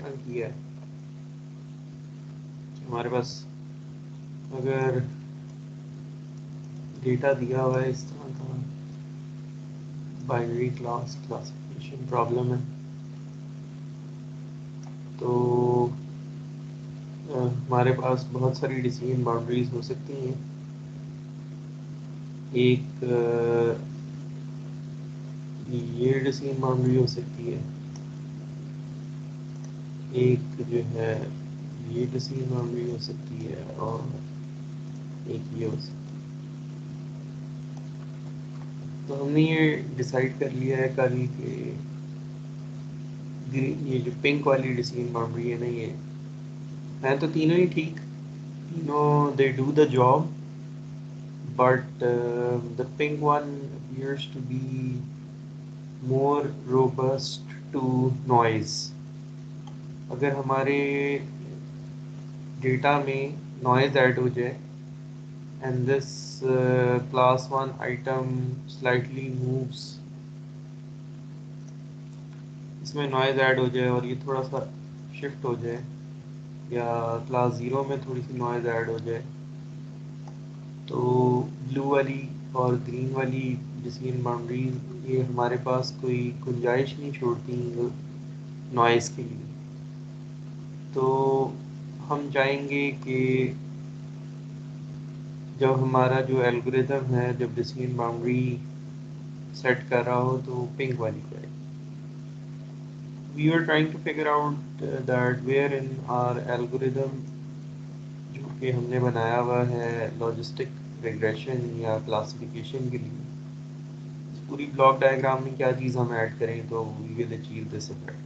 तरह किया है। हमारे पास अगर डेटा दिया हुआ है इस तरह का, बाइनरी क्लासिफिकेशन प्रॉब्लम है, तो हमारे पास बहुत सारी डिसीजन बाउंड्रीज हो सकती हैं। एक ये डिसीजन बाउंड्री हो सकती है, एक जो है ये डिसीजन बाउंड्री हो सकती है, और एक ये हो सकती है। तो हमने ये डिसाइड कर लिया है कल कि ये जो पिंक वाली डिसीजन बाउंड्री है ना, ये है तो तीनों ही ठीक, तीनों they do the job, but the pink one appears to be more robust to noise. अगर हमारे डेटा में नॉइज ऐड हो जाए and this class 1 item slightly moves, इसमें नॉइज ऐड हो जाए और ये थोड़ा सा शिफ्ट हो जाए, या क्लास 0 में थोड़ी सी नॉइज ऐड हो जाए, तो ब्लू वाली और ग्रीन वाली डिसीजन बाउंड्रीज ये हमारे पास कोई गुंजाइश नहीं छोड़ती नॉइज़ के लिए। तो हम चाहेंगे कि जब हमारा जो एल्गोरिथम है, जब डिसीजन बाउंड्री सेट कर रहा हो, तो पिंक वाली करे। We are trying to figure out that where in our algorithm, जो कि हमने बनाया हुआ है लॉजिस्टिक रिग्रेशन या क्लासिफिकेशन के लिए, पूरी ब्लॉक डायग्राम में क्या चीज़ हम ऐड करें तो we will achieve this effect.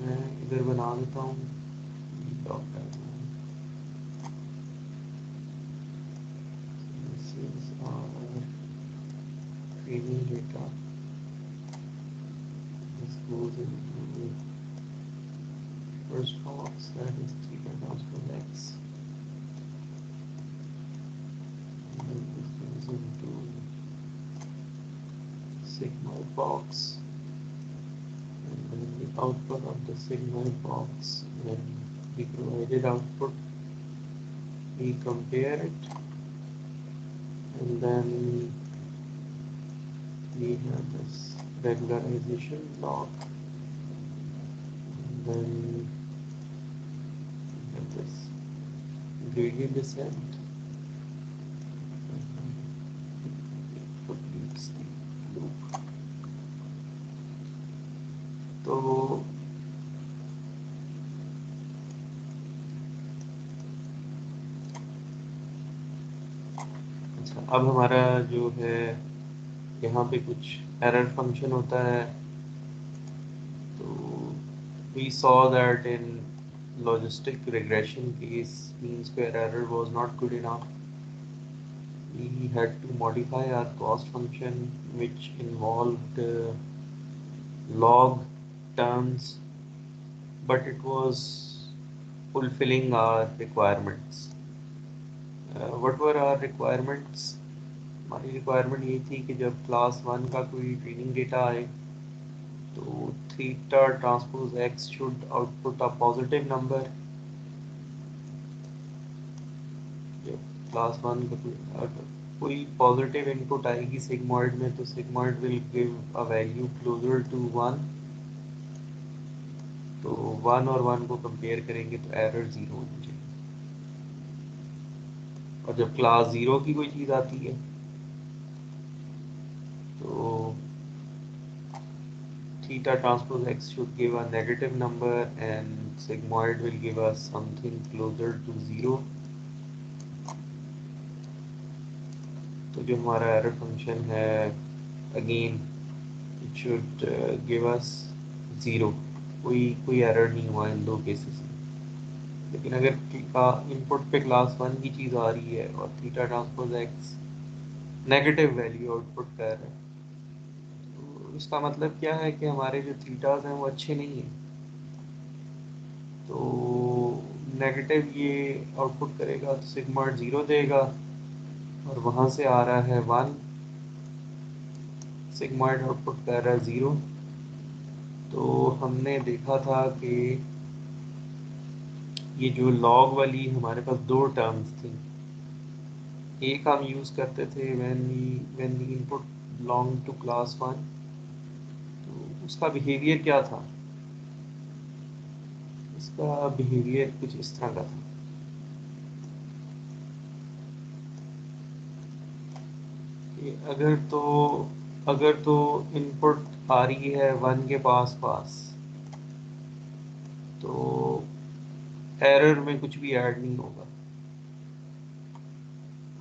मैं इधर बना देता हूँ block diagram. This is our training data, this goes into first box, that is theta transpose x, and then this goes into sigmoid box, and then the output of the sigmoid box, when the provided output, we compare it, and then we have this regularization block, and then we have this gradient descent, it completes the loop. तो अच्छा, अब हमारा जो है यहाँ पे कुछ error function होता है, तो we saw that in logistic regression case mean square error was not good enough. We had to modify our cost function, which involved log terms, but it was fulfilling our requirements. What were our requirements? हमारी requirement ये थी कि जब class 1 का कोई training data आए, तो theta transpose X should output a positive number. जब क्लास 1 का कोई पॉजिटिव इनपुट आएगी सिग्मॉइड में, तो sigmoid will give a value closer to 1, तो 1 और 1 को कंपेयर करेंगे तो एरर 0 होनी चाहिए। और जब क्लास 0 की कोई चीज़ आती है, तो theta transpose x should give a negative number and sigmoid will give us something closer to 0. तो जो हमारा एरर फंक्शन है, again it should give us 0, कोई एरर नहीं हुआ इन दो केसेस में। लेकिन अगर इनपुट पे क्लास 1 की चीज़ आ रही है और theta transpose x negative value output कर रहा है, तो इसका मतलब क्या है कि हमारे जो थीटाज हैं वो अच्छे नहीं हैं। तो नेगेटिव ये आउटपुट करेगा तो सिग्मा 0 देगा, और वहाँ से आ रहा है 1, सिग्मॉइड आउटपुट कर रहा है 0, तो हमने देखा था कि ये जो लॉग वाली हमारे पास दो टर्म्स थी। एक हम यूज़ करते थे when the input belong to class one, तो उसका बिहेवियर क्या था? इसका बिहेवियर कुछ इस तरह का था कि अगर तो इनपुट आ रही है वन के पास पास, तो एरर में कुछ भी ऐड नहीं होगा।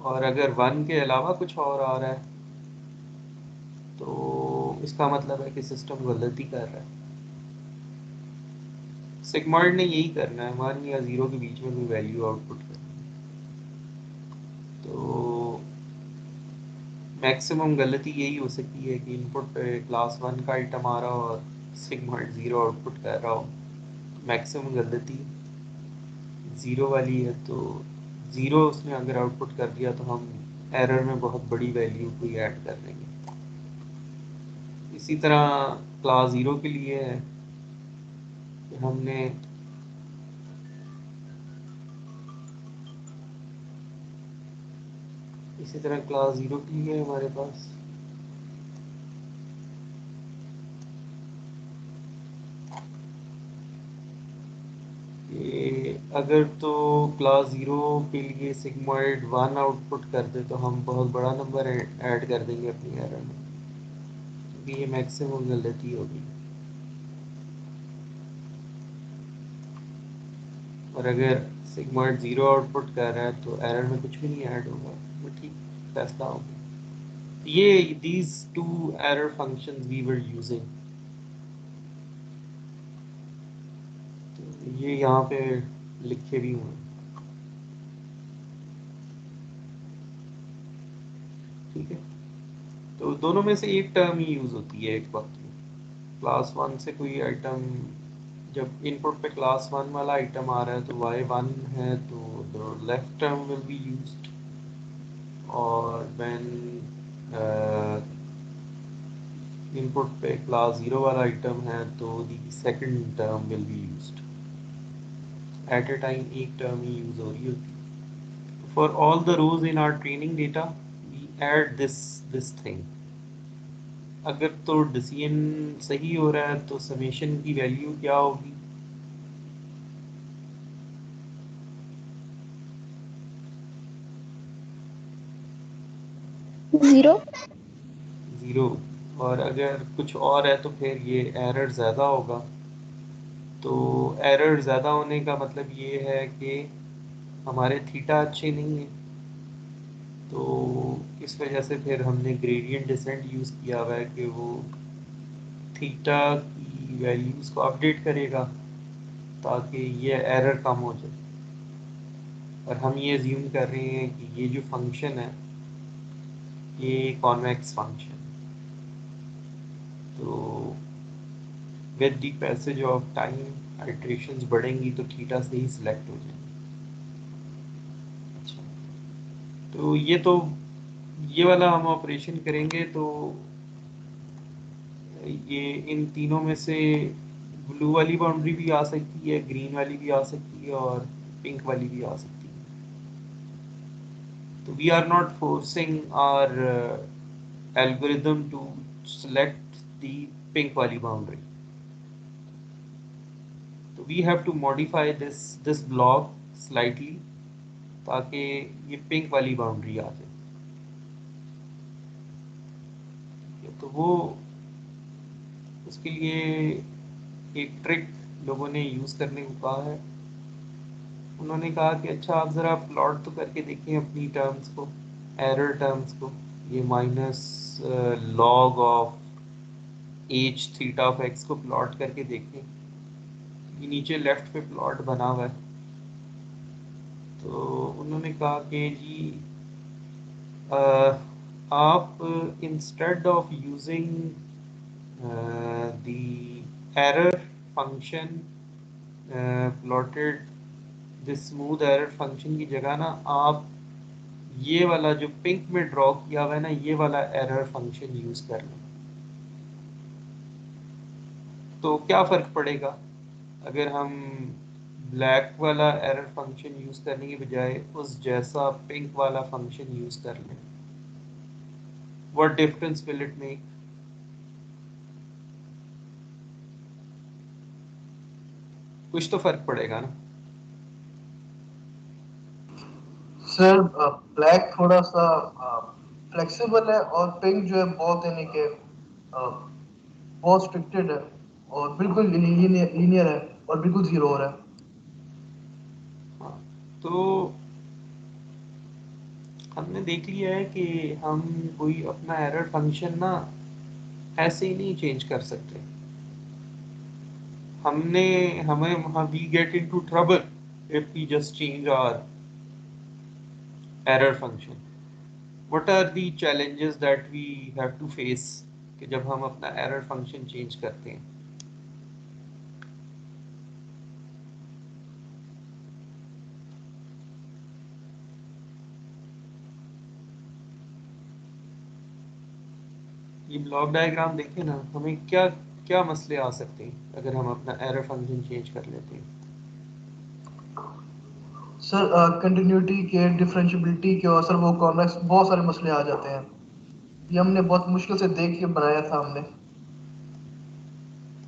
और अगर वन के अलावा कुछ और आ रहा है तो इसका मतलब है कि सिस्टम गलती कर रहा है। सिग्मॉइड ने यही करना है, वन या ज़ीरो के बीच में कोई वैल्यू आउटपुट करना है। तो मैक्सिमम गलती यही हो सकती है कि इनपुट पे क्लास वन का आइटम आ रहा हो और सिग्मॉइड ज़ीरो आउटपुट कर रहा हो। मैक्सिमम गलती ज़ीरो वाली है, तो ज़ीरो उसने अगर आउटपुट कर दिया तो हम एरर में बहुत बड़ी वैल्यू कोई ऐड कर देंगे। इसी तरह क्लास ज़ीरो के लिए है कि हमने इसी तरह क्लास ज़ीरो के लिए हमारे पास कि अगर तो क्लास ज़ीरो के लिए सिग्मॉइड वन आउटपुट कर दे तो हम बहुत बड़ा नंबर ऐड कर देंगे अपनी एरर में, क्योंकि ये मैक्सिमम गलती होगी। और अगर सिग्मॉइड ज़ीरो आउटपुट कर रहा है तो एरर में कुछ भी नहीं ऐड होगा, वो ठीक फैसला होगा। ये these two error functions we were using, तो ये यहाँ पे लिखे भी हुए हैं, ठीक है। तो दोनों में से एक टर्म ही यूज़ होती है एक वक्त में। क्लास वन से कोई आइटम, जब इनपुट पे क्लास वन वाला आइटम आ रहा है तो वाई वन है तो the left term will be used, और व्हेन इनपुट पे क्लास ज़ीरो वाला आइटम है तो the second term will be used. At a time एक टर्म ही यूज़ हो रही होती है। For all the rows in our training data, we add this thing. अगर तो डिसीजन सही हो रहा है तो समेशन की वैल्यू क्या होगी? जीरो। ज़ीरो। और अगर कुछ और है तो फिर ये एरर ज़्यादा होगा। तो एरर ज़्यादा होने का मतलब ये है कि हमारे थीटा अच्छे नहीं है, तो इस वजह से फिर हमने ग्रेडियंट डिसेंट यूज़ किया हुआ है कि वो थीटा की वैल्यूज़ को अपडेट करेगा ताकि ये एरर कम हो जाए। और हम ये अज्यूम कर रहे हैं कि ये जो फंक्शन है ये कॉन्वेक्स फंक्शन, तो with the passage of time iterations बढ़ेंगी तो थीटा से ही सिलेक्ट हो जाएंगे। अच्छा, तो ये वाला हम ऑपरेशन करेंगे तो ये इन तीनों में से ब्लू वाली बाउंड्री भी आ सकती है, ग्रीन वाली भी आ सकती है और पिंक वाली भी आ सकती है। तो we are not forcing our algorithm to select the pink वाली बाउंड्री, तो we have to modify this block slightly ताकि ये पिंक वाली बाउंड्री आ जाए। तो वो उसके लिए एक ट्रिक लोगों ने यूज़ करने को कहा है। उन्होंने कहा कि अच्छा आप ज़रा प्लॉट तो करके देखें अपनी टर्म्स को, एरर टर्म्स को, ये minus log of H theta of x को प्लॉट करके देखें। ये नीचे लेफ्ट पे प्लॉट बना हुआ है। तो उन्होंने कहा कि जी आप instead of using the error function plotted this smooth error function की जगह ना आप ये वाला जो पिंक में ड्रॉ किया हुआ है ना, ये वाला एरर फंक्शन यूज कर लें। तो क्या फ़र्क पड़ेगा अगर हम ब्लैक वाला एरर फंक्शन यूज़ करने के बजाय उस जैसा पिंक वाला फंक्शन यूज़ कर लें? What difference will it make? कुछ तो फ़र्क पड़ेगा ना। सर ब्लैक थोड़ा सा फ्लेक्सिबल है और पिंक जो है बहुत यानी कि बहुत स्ट्रिक्टेड है और बिल्कुल लीनियर है और बिल्कुल जीरो हो रहा है। हाँ, तो हमने देख लिया है कि हम कोई अपना एरर फंक्शन ना ऐसे ही नहीं चेंज कर सकते। हमने हमें वहाँ we get into trouble if we just change our error function. What are the challenges that we have to face कि जब हम अपना एरर फंक्शन चेंज करते हैं? ये ब्लॉक डायग्राम देखें ना, हमें क्या क्या मसले आ सकते हैं अगर हम अपना एरर फंक्शन चेंज कर लेते हैं? सर कंटिन्यूटी के, डिफरेंशियबिलिटी के और सर वो कॉन्वेक्स बहुत सारे मसले आ जाते हैं। ये हमने बहुत मुश्किल से देख के बनाया था हमने।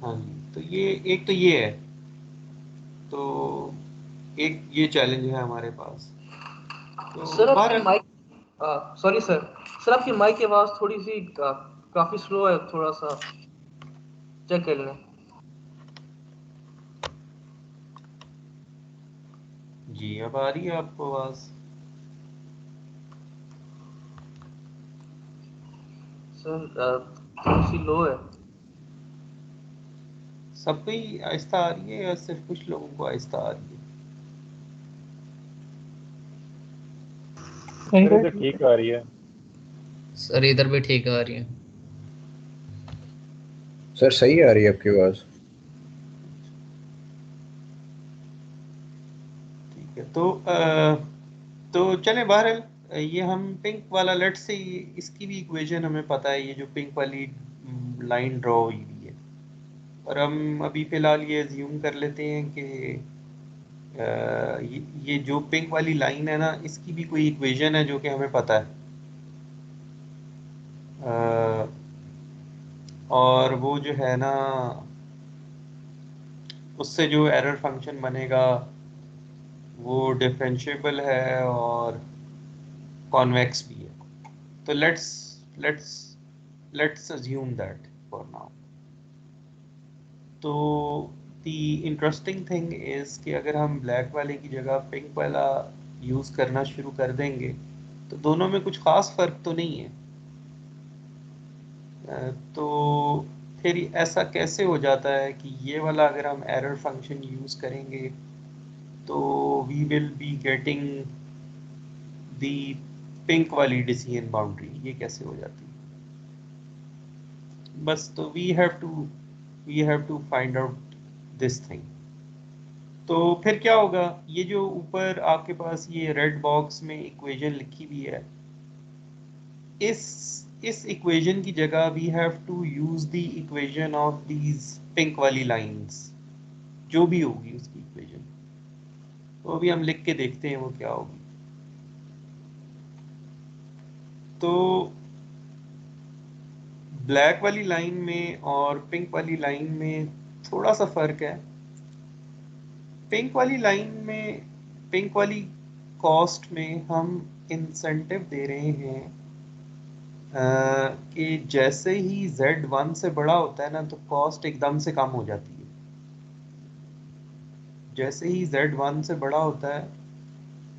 हाँ जी, तो ये एक तो ये है, तो एक ये चैलेंज है हमारे पास। तो सर आपकी बहरहाल, माइक, सॉरी सर, सर आपकी माइक की आवाज थोड़ी सी काफी स्लो है, थोड़ा सा चेक कर लें। जी अब आ रही है आपको आवाज़? सर थोड़ी सी लो है। सबको ही आहिस्ता आ रही है या सिर्फ कुछ लोगों को आहिस्ता आ रही है? सर इधर ठीक आ रही है। सर इधर भी ठीक आ रही है। सर सही आ रही है आपकी आवाज़। ठीक है, तो चलें बहरहाल, ये हम पिंक वाला लेट से इसकी भी इक्वेशन हमें पता है, ये जो पिंक वाली लाइन ड्रॉ हुई हुई है। और हम अभी फ़िलहाल ये अज्यूम कर लेते हैं कि ये जो पिंक वाली लाइन है ना, इसकी भी कोई इक्वेशन है जो कि हमें पता है। अ, और वो जो है ना, उससे जो एरर फंक्शन बनेगा वो डिफरेंशिएबल है और कॉन्वेक्स भी है। तो let's let's assume that for now. तो द इंटरेस्टिंग थिंग इज़ कि अगर हम ब्लैक वाले की जगह पिंक वाला यूज़ करना शुरू कर देंगे तो दोनों में कुछ ख़ास फ़र्क तो नहीं है। तो फिर ऐसा कैसे हो जाता है कि ये वाला अगर हम एरर फंक्शन यूज़ करेंगे तो we will be getting the pink वाली डिसीजन बाउंड्री? ये कैसे हो जाती है? बस तो we have to find out this thing. तो फिर क्या होगा, ये जो ऊपर आपके पास ये रेड बॉक्स में इक्वेशन लिखी हुई है, इस इक्वेशन की जगह we have to use the equation of these pink वाली लाइंस, जो भी होगी उसकी इक्वेशन। तो अभी हम लिख के देखते हैं वो क्या होगी। तो ब्लैक वाली लाइन में और पिंक वाली लाइन में थोड़ा सा फ़र्क है। पिंक वाली लाइन में, पिंक वाली कॉस्ट में हम इंसेंटिव दे रहे हैं कि जैसे ही Z1 से बड़ा होता है ना तो कॉस्ट एकदम से कम हो जाती है। जैसे ही Z1 से बड़ा होता है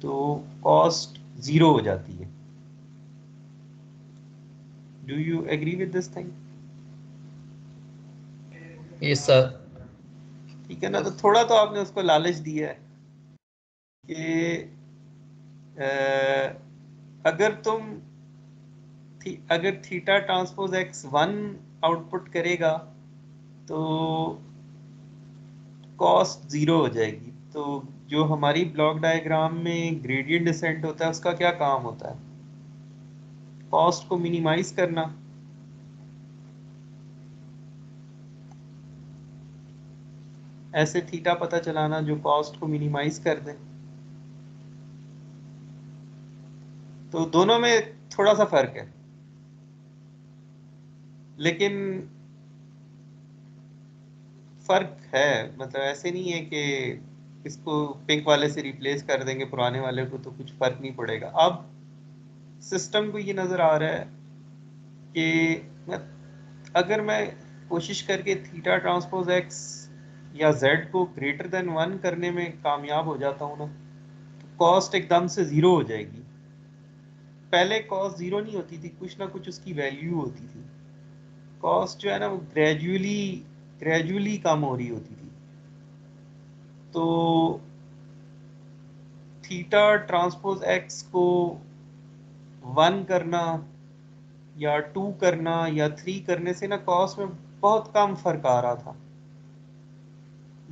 तो कॉस्ट ज़ीरो हो जाती है। Do you agree with this thing? Yes sir. ठीक है ना, तो थोड़ा तो आपने उसको लालच दिया है कि अगर अगर थीटा ट्रांसपोज एक्स 1 आउटपुट करेगा तो कॉस्ट ज़ीरो हो जाएगी। तो जो हमारी ब्लॉक डायग्राम में ग्रेडियंट डिसेंट होता है उसका क्या काम होता है? कॉस्ट को मिनिमाइज करना। ऐसे थीटा पता चलाना जो कॉस्ट को मिनिमाइज कर दे। तो दोनों में थोड़ा सा फर्क है, लेकिन फर्क है। मतलब ऐसे नहीं है कि इसको पिंक वाले से रिप्लेस कर देंगे पुराने वाले को तो कुछ फर्क नहीं पड़ेगा। अब सिस्टम को ये नजर आ रहा है कि अगर मैं कोशिश करके थीटा ट्रांसपोज एक्स या जेड को ग्रेटर देन 1 करने में कामयाब हो जाता हूँ ना, तो कॉस्ट एकदम से जीरो हो जाएगी। पहले कॉस्ट जीरो नहीं होती थी, कुछ ना कुछ उसकी वैल्यू होती थी। कॉस्ट जो है ना वो ग्रेजुअली ग्रेजुअली कम हो रही होती थी। तो थीटा ट्रांसपोज एक्स को 1 करना या 2 करना या 3 करने से ना कॉस्ट में बहुत कम फर्क आ रहा था।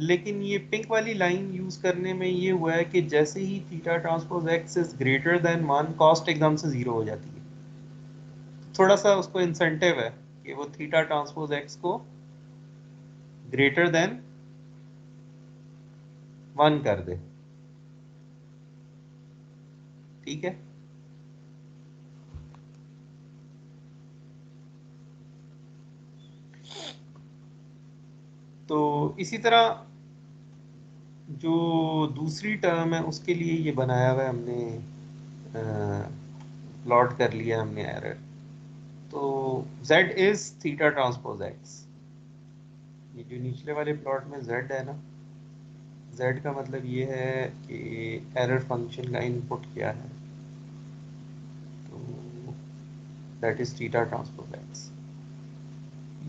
लेकिन ये पिंक वाली लाइन यूज करने में ये हुआ है कि जैसे ही theta transpose X is greater than 1 cost एकदम से जीरो हो जाती है। थोड़ा सा उसको इंसेंटिव है कि वो थीटा ट्रांसपोज एक्स को ग्रेटर देन 1 कर दे। ठीक है। तो इसी तरह जो दूसरी टर्म है उसके लिए ये बनाया हुआ है हमने, प्लॉट कर लिया हमने एरर। तो z is theta transpose x। ये जो निचले वाले प्लॉट में z है ना, z का मतलब ये है कि एरर फंक्शन का इनपुट क्या है। तो that is theta transpose x।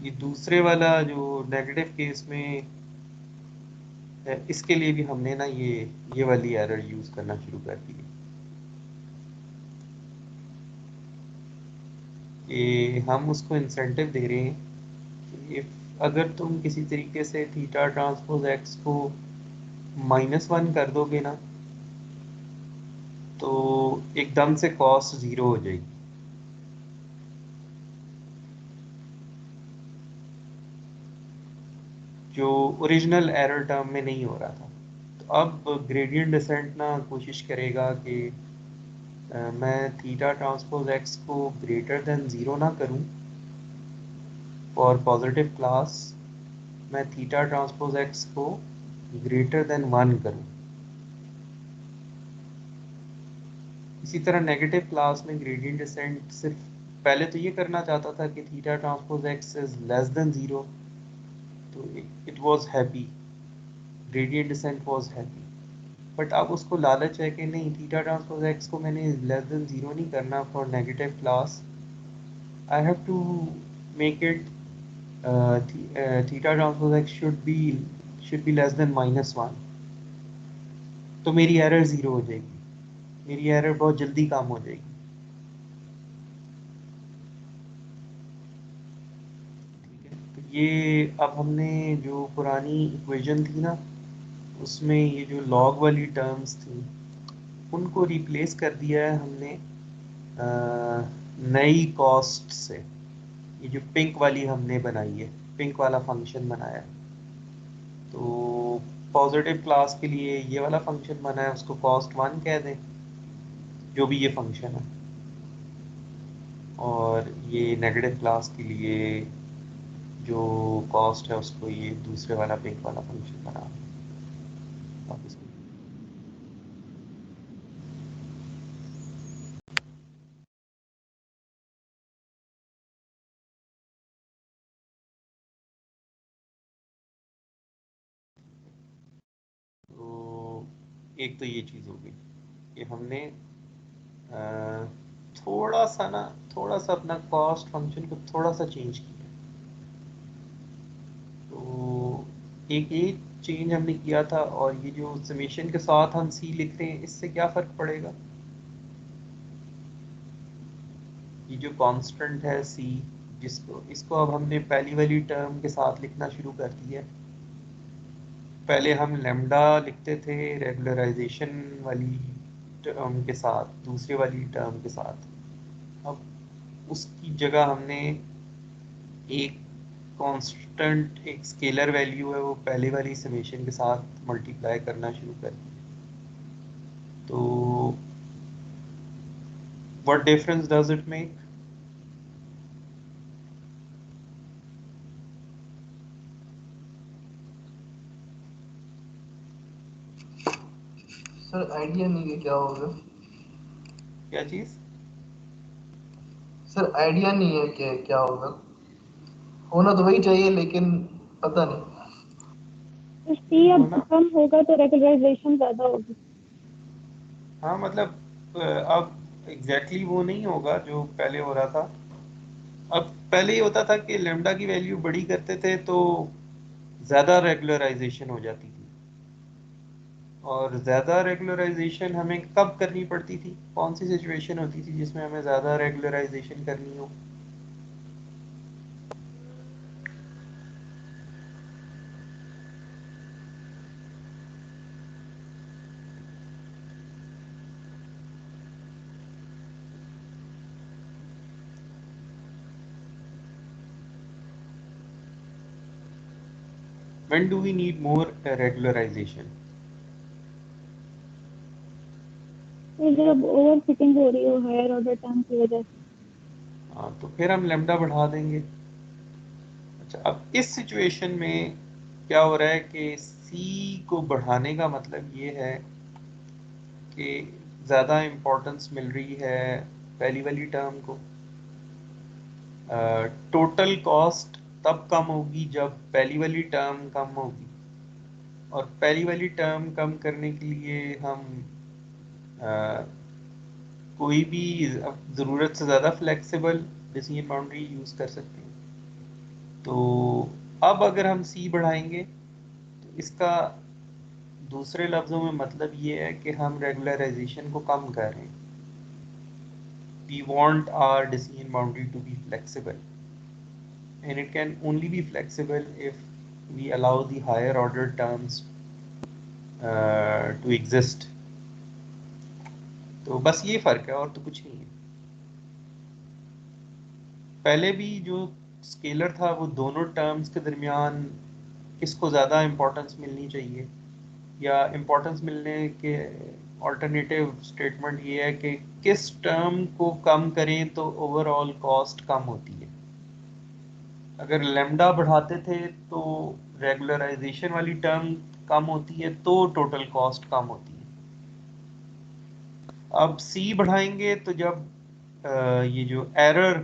ये दूसरे वाला जो नेगेटिव केस में है, इसके लिए भी हमने ना ये वाली एरर यूज करना शुरू कर दी है कि हम उसको इंसेंटिव दे रहे हैं कि अगर तुम किसी तरीके से थीटा ट्रांसपोज एक्स को -1 कर दोगे ना, तो एकदम से कॉस्ट जीरो हो जाएगी। जो ओरिजिनल एरर टर्म में नहीं हो रहा था। तो अब ग्रेडियंट डिसेंट ना कोशिश करेगा कि मैं थीटा ट्रांसपोज एक्स को ग्रेटर देन ज़ीरो ना करूं फॉर पॉजिटिव क्लास, मैं थीटा ट्रांसपोज एक्स को ग्रेटर देन 1 करूं। इसी तरह नेगेटिव क्लास में ग्रेडियंट डिसेंट सिर्फ पहले तो ये करना चाहता था कि theta transpose X is less than zero, तो it was happy, gradient descent was happy. But अब उसको लालच है कि नहीं, थीटा ट्रांसपोज एक्स को मैंने लेस देन ज़ीरो नहीं करना for negative class, I have to make it theta transpose X should be less than -1। तो मेरी एरर ज़ीरो हो जाएगी, मेरी एरर बहुत जल्दी कम हो जाएगी। ठीक है। तो ये अब हमने जो पुरानी इक्वेशन थी ना, उसमें ये जो लॉग वाली टर्म्स थी उनको रिप्लेस कर दिया है हमने नई कॉस्ट से। ये जो पिंक वाली हमने बनाई है, पिंक वाला फंक्शन बनाया है, तो पॉजिटिव क्लास के लिए ये वाला फंक्शन बना है, उसको cost1 कह दें, जो भी ये फंक्शन है। और ये नेगेटिव क्लास के लिए जो कॉस्ट है उसको ये दूसरे वाला पिंक वाला फंक्शन बना वापस। तो एक तो ये चीज़ हो गई कि हमने अ, थोड़ा सा अपना कॉस्ट फंक्शन को थोड़ा सा चेंज किया। तो एक ये चेंज हमने किया था, और ये जो समेशन के साथ हम सी लिख रहे हैं इससे क्या फ़र्क पड़ेगा। ये जो कांस्टेंट है सी, जिसको इसको अब हमने पहली वाली टर्म के साथ लिखना शुरू कर दिया है। पहले हम लेमडा लिखते थे रेगुलराइजेशन वाली टर्म के साथ, दूसरी वाली टर्म के साथ। अब उसकी जगह हमने एक कांस्टेंट एक स्केलर वैल्यू है वो पहले वाली समेशन के साथ मल्टीप्लाई करना शुरू कर दी। तो what difference does it make? Sir idea नहीं है क्या होगा। क्या चीज? सर आइडिया नहीं है कि क्या होगा। होना तो वही चाहिए लेकिन पता नहीं। सी अब होना, कम होगा तो रेगुलराइजेशन ज्यादा होगी। हाँ मतलब अब एग्जैक्टली वो नहीं होगा जो पहले हो रहा था। अब पहले ये होता था कि लेमडा की वैल्यू बड़ी करते थे तो ज़्यादा रेगुलराइजेशन हो जाती थी। और ज़्यादा रेगुलराइजेशन हमें कब करनी पड़ती थी? कौन सी सिचुएशन होती थी जिसमें हमें ज़्यादा रेगुलराइजेशन करनी हो? When do we need more regularization? तो जब ओवर फिटिंग हो रही हो हायर ऑर्डर टर्म की वजह से। हाँ, तो फिर हम लेमडा बढ़ा देंगे। अच्छा, अब इस सिचुएशन में क्या हो रहा है कि सी को बढ़ाने का मतलब ये है कि ज़्यादा इम्पोर्टेंस मिल रही है पहली वाली टर्म को। टोटल कॉस्ट तब कम होगी जब पहली वाली टर्म कम होगी, और पहली वाली टर्म कम करने के लिए हम कोई भी ज़रूरत से ज़्यादा फ्लेक्सिबल डिसीजन बाउंड्री यूज़ कर सकते हैं। तो अब अगर हम सी बढ़ाएंगे तो इसका दूसरे लफ्ज़ों में मतलब ये है कि हम रेगुलराइजेशन को कम कर रहे हैं। We want our decision boundary to be flexible, and it can only be flexible if we allow the higher order terms to exist. तो बस ये फ़र्क है और तो कुछ नहीं है। पहले भी जो स्केलर था वो दोनों टर्म्स के दरमियान किसको ज़्यादा इम्पोर्टेंस मिलनी चाहिए, या इम्पोर्टेंस मिलने के ऑल्टरनेटिव स्टेटमेंट ये है कि किस टर्म को कम करें तो ओवरऑल कॉस्ट कम होती है। अगर लेमडा बढ़ाते थे तो रेगुलराइजेशन वाली टर्म कम होती है तो टोटल कॉस्ट कम होती है। अब सी बढ़ाएंगे तो जब ये जो एरर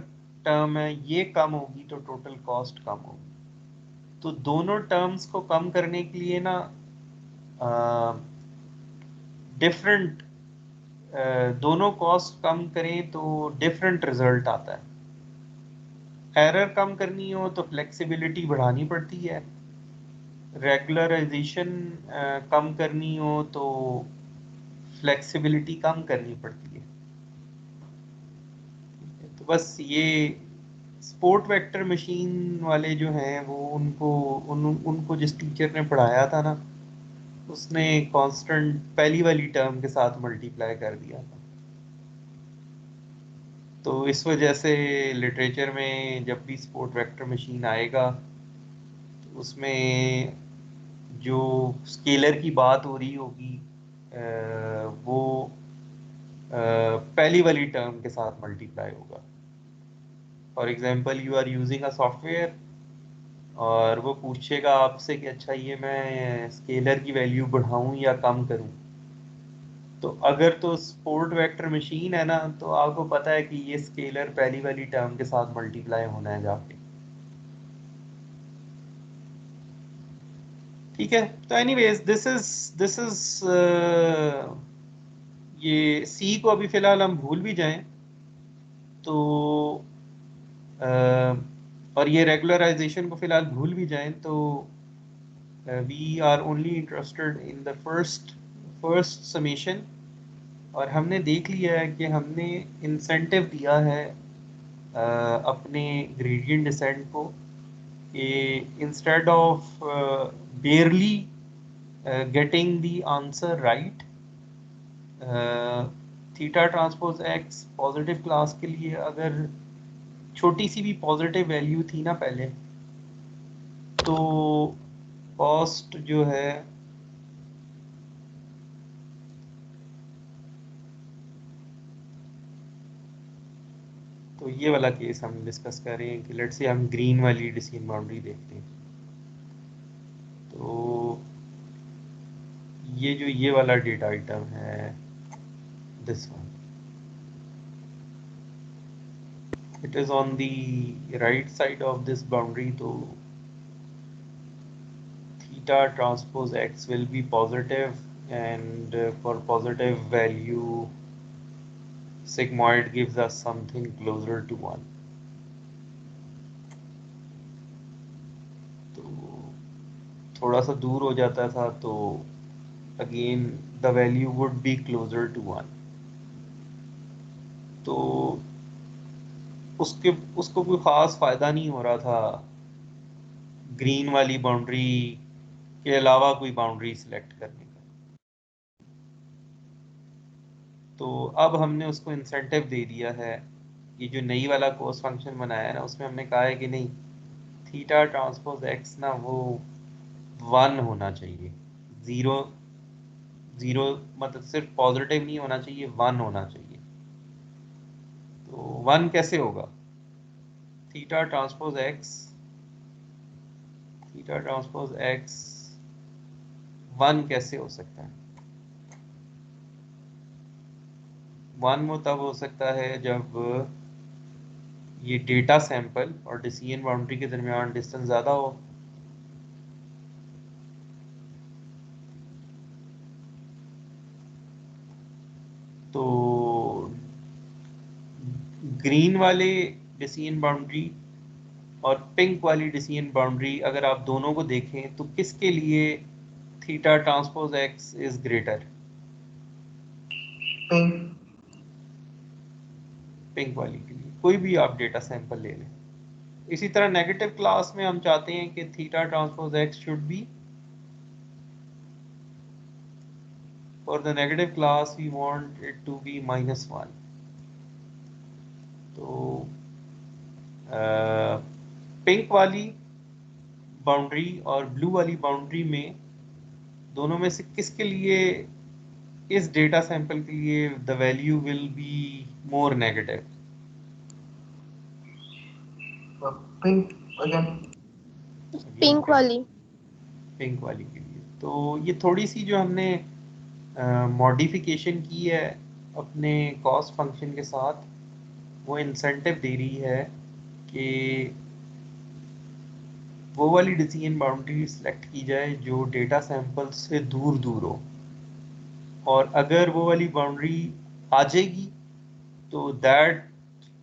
टर्म है ये कम होगी तो टोटल कॉस्ट कम होगी। तो दोनों टर्म्स को कम करने के लिए ना डिफरेंट दोनों कॉस्ट कम करें तो डिफरेंट रिजल्ट आता है। एरर कम करनी हो तो फ्लेक्सिबिलिटी बढ़ानी पड़ती है, रेगुलराइजेशन कम करनी हो तो फ्लेक्सिबिलिटी कम करनी पड़ती है। तो बस ये स्पोर्ट वेक्टर मशीन वाले जो हैं वो उनको जिस टीचर ने पढ़ाया था ना उसने कांस्टेंट पहली वाली टर्म के साथ मल्टीप्लाई कर दिया था। तो इस वजह से लिटरेचर में जब भी स्पोर्ट वेक्टर मशीन आएगा तो उसमें जो स्केलर की बात हो रही होगी वो पहली वाली टर्म के साथ मल्टीप्लाई होगा। For example you are using a software और वो पूछेगा आपसे कि अच्छा ये मैं स्केलर की वैल्यू बढ़ाऊं या कम करूं। तो अगर तो स्पोर्ट वेक्टर मशीन है ना तो आपको पता है कि ये स्केलर पहली वाली टर्म के साथ मल्टीप्लाई होना है जाके। ठीक है, तो एनीवेज दिस इज ये सी को अभी फिलहाल हम भूल भी जाएं तो और ये रेगुलराइजेशन को फिलहाल भूल भी जाएं तो we are only interested in the first summation. और हमने देख लिया है कि हमने इंसेंटिव दिया है अपने ग्रेडियंट डिसेंट को कि instead of बेयरली getting the answer right, theta transpose x positive class के लिए अगर छोटी सी भी पॉजिटिव वैल्यू थी ना पहले तो कॉस्ट जो है तो ये वाला केस हम डिस्कस कर रहे हैं कि लेट्स से हम ग्रीन वाली डिसीजन बाउंड्री देखते हैं। तो ये वाला डेटा आइटम है this one, it is on the right side of this boundary. तो theta transpose x will be positive, and for positive value sigmoid gives us something closer to 1. तो थोड़ा सा दूर हो जाता था तो again the value would be closer to 1. तो उसको कोई खास फायदा नहीं हो रहा था ग्रीन वाली बाउंड्री के अलावा कोई बाउंड्री सिलेक्ट करने का। तो अब हमने उसको इंसेंटिव दे दिया है। ये जो नई वाला कोस फंक्शन बनाया है ना, उसमें हमने कहा है कि नहीं, थीटा ट्रांसपोज एक्स ना वो 1 होना चाहिए, जीरो जीरो मतलब सिर्फ पॉजिटिव नहीं होना चाहिए, 1 होना चाहिए। तो 1 कैसे होगा? थीटा ट्रांसपोज एक्स 1 कैसे हो सकता है? 1 वो तब हो सकता है जब ये डेटा सैंपल और डिसीजन बाउंड्री के दरमियान डिस्टेंस ज़्यादा हो। तो ग्रीन वाले डिसीजन बाउंड्री और पिंक वाली डिसीजन बाउंड्री अगर आप दोनों को देखें तो किसके लिए theta transpose X is greater? Pink वाली के लिए। कोई भी आप डेटा सैंपल ले लें। इसी तरह नेगेटिव क्लास में हम चाहते हैं कि theta transpose X should be, for the negative class we want it to be -1। तो पिंक वाली बाउंड्री और ब्लू वाली बाउंड्री में दोनों में से किसके लिए, इस डेटा सैंपल के लिए the value will be more negative? Pink again, pink वाली। पिंक वाली के लिए। तो ये थोड़ी सी जो हमने मॉडिफिकेशन की है अपने कॉस्ट फंक्शन के साथ, वो इंसेंटिव दे रही है कि वो वाली डिसीजन बाउंड्री सेलेक्ट की जाए जो डेटा सैंपल से दूर दूर हो, और अगर वो वाली बाउंड्री आ जाएगी तो दैट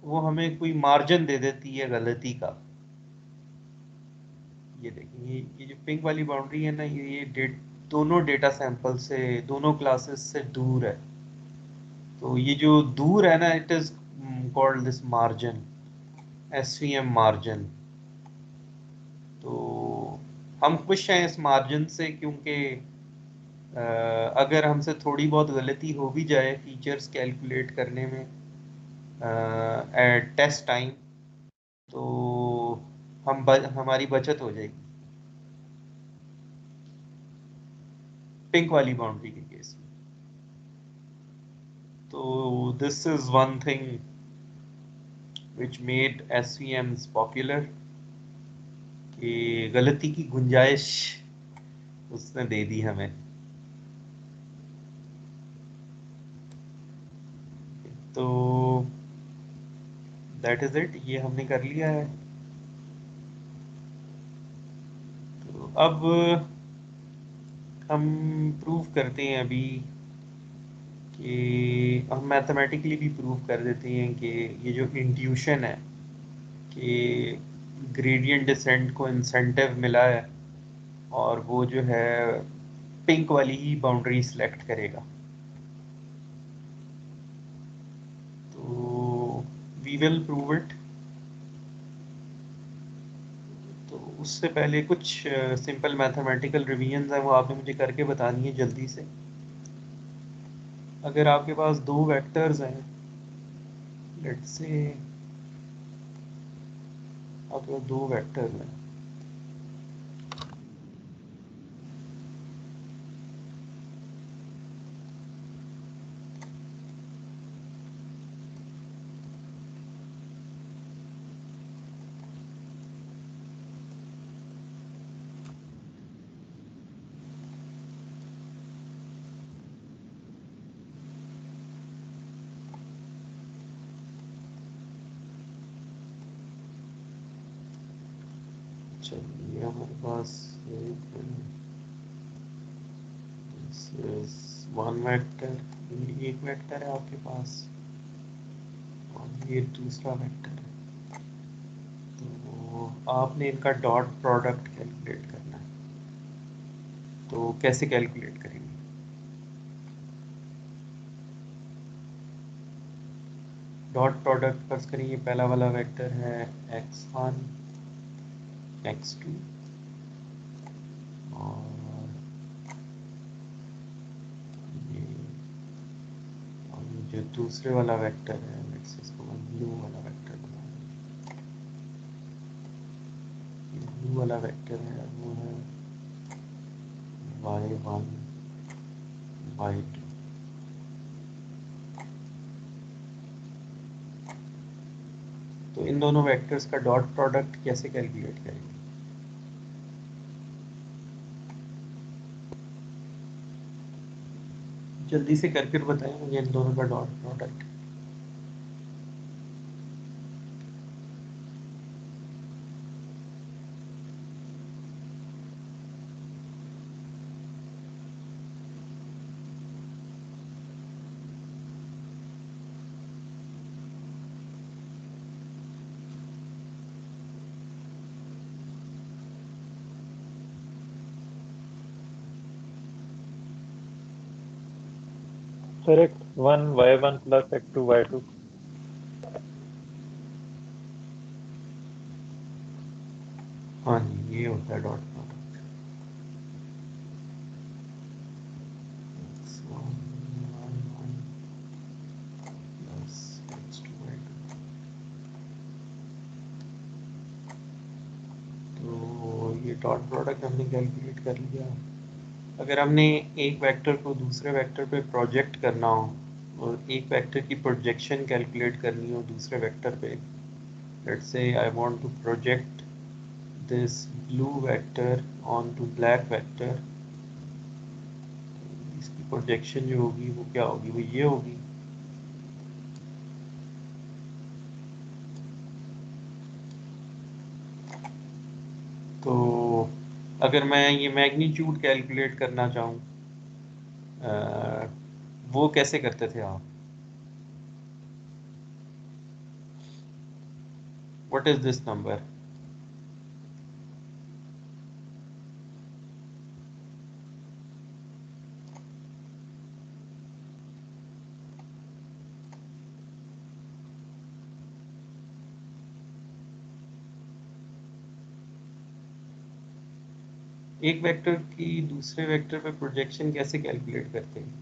वो हमें कोई मार्जिन दे देती है गलती का। ये देखेंगे, ये जो पिंक वाली बाउंड्री है ना, ये दोनों डेटा सैंपल से, दोनों क्लासेस से दूर है। तो ये जो दूर है ना, it is called this margin, SVM margin. तो हम खुश हैं इस मार्जिन से, क्योंकि अगर हमसे थोड़ी बहुत गलती हो भी जाए फीचर्स कैलकुलेट करने में एट टेस्ट टाइम, तो हमारी बचत हो जाएगी पिंक वाली बाउंड्री के केस में। तो this is one thing which made SVMs popular, कि गलती की गुंजाइश उसने दे दी हमें। तो दैट इज इट, ये हमने कर लिया है। तो अब हम प्रूव करते हैं अभी कि हम मैथमेटिकली भी प्रूव कर देते हैं कि ये जो इंट्यूशन है कि ग्रेडियंट डिसेंट को इंसेंटिव मिला है और वो जो है पिंक वाली ही बाउंड्री सिलेक्ट करेगा। तो वी विल प्रूव इट। तो उससे पहले कुछ सिंपल मैथमेटिकल रिवीजन है, वो आपने मुझे करके बतानी है जल्दी से। अगर आपके पास दो वेक्टर्स हैं, लेट्स से आपके पास दो वेक्टर्स हैं, चलिए हमारे पास वन वेक्टर, एक वेक्टर है आपके पास और ये दूसरा वेक्टर है। तो आपने इनका डॉट प्रोडक्ट कैलकुलेट करना है। तो कैसे कैलकुलेट करेंगे? डॉट प्रोडक्ट फर्स्ट करें, ये पहला वाला वेक्टर है x1 x2 और ये जो दूसरे वाला वेक्टर है लेट्स इसको ब्लू वाला वेक्टर बनाएं। ये ब्लू वाला वेक्टर है वो है y1 y2। तो इन दोनों वेक्टर्स का डॉट प्रोडक्ट कैसे कैलकुलेट करेंगे? जल्दी से करके बताएं मुझे इन दोनों का dot product. Sir x1 y1 plus x2 y2। हाँ जी, ये होता है डॉट प्रोडक्ट। तो ये डॉट प्रोडक्ट हमने कैलकुलेट कर लिया। अगर हमने एक वेक्टर को दूसरे वेक्टर पे प्रोजेक्ट करना हो और एक वेक्टर की प्रोजेक्शन कैलकुलेट करनी हो दूसरे वेक्टर पे, let's say I want to project this blue vector onto black vector, इसकी प्रोजेक्शन जो होगी वो क्या होगी? वो ये होगी। तो अगर मैं ये मैग्नीट्यूड कैलकुलेट करना चाहूँ, वो कैसे करते थे आप? What is this number? एक वेक्टर की दूसरे वेक्टर पे प्रोजेक्शन कैसे कैलकुलेट करते हैं?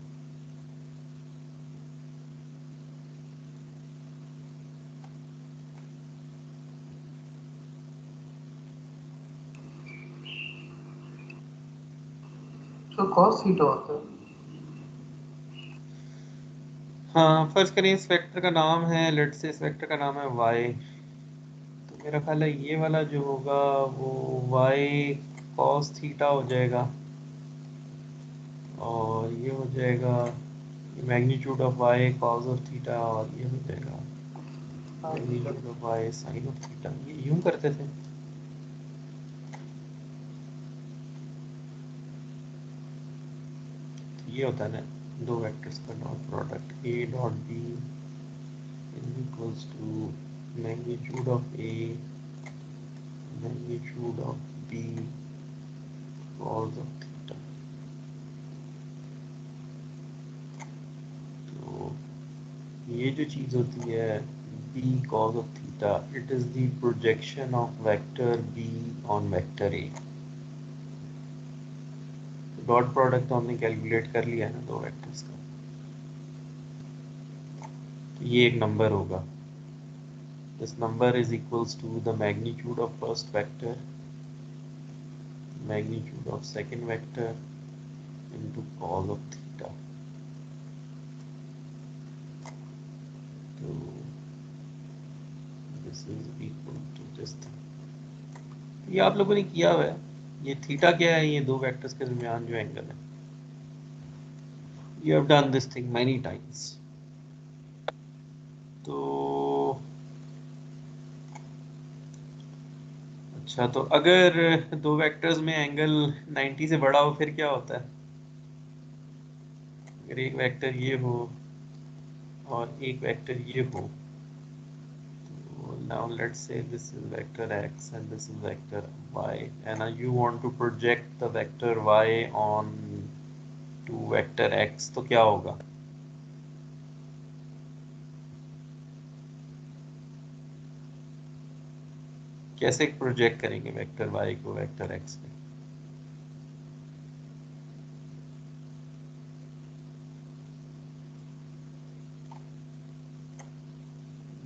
तो cos थीटा होता है। हाँ, फर्ज करें इस वेक्टर का नाम है, लेट्स से इस वेक्टर का नाम है y। तो मेरा ख्याल है ये वाला जो होगा वो y cos थीटा हो जाएगा और ये हो जाएगा magnitude of y cos of theta और ये हो जाएगा magnitude of y sin of theta. ये यूं करते थे। तो ये होता है ना दो वेक्टर्स का dot product a dot b equals to magnitude of a magnitude of b cos of theta। तो ये जो चीज होती है b cos of theta, it is the projection of vector b on vector a। तो dot product तो हमने calculate कर लिया है ना दो वेक्टर्स का। तो ये एक नंबर होगा। This number is equals to the magnitude of first vector, magnitude of second vector into cos of theta। तो this is equal to this thing। ये आप लोगों ने किया हुआ है। ये थीटा क्या है? ये दो वेक्टर्स के दरमियान जो एंगल है। You have done this thing many times। तो अच्छा, तो अगर दो वेक्टर्स में एंगल 90 से बड़ा हो फिर क्या होता है? अगर एक वेक्टर ये हो और एक वेक्टर ये हो, तो now let's say this is vector x and this is vector y, and you want to project the vector y on to vector x, तो क्या होगा? कैसे प्रोजेक्ट करेंगे वेक्टर y को वेक्टर x पे?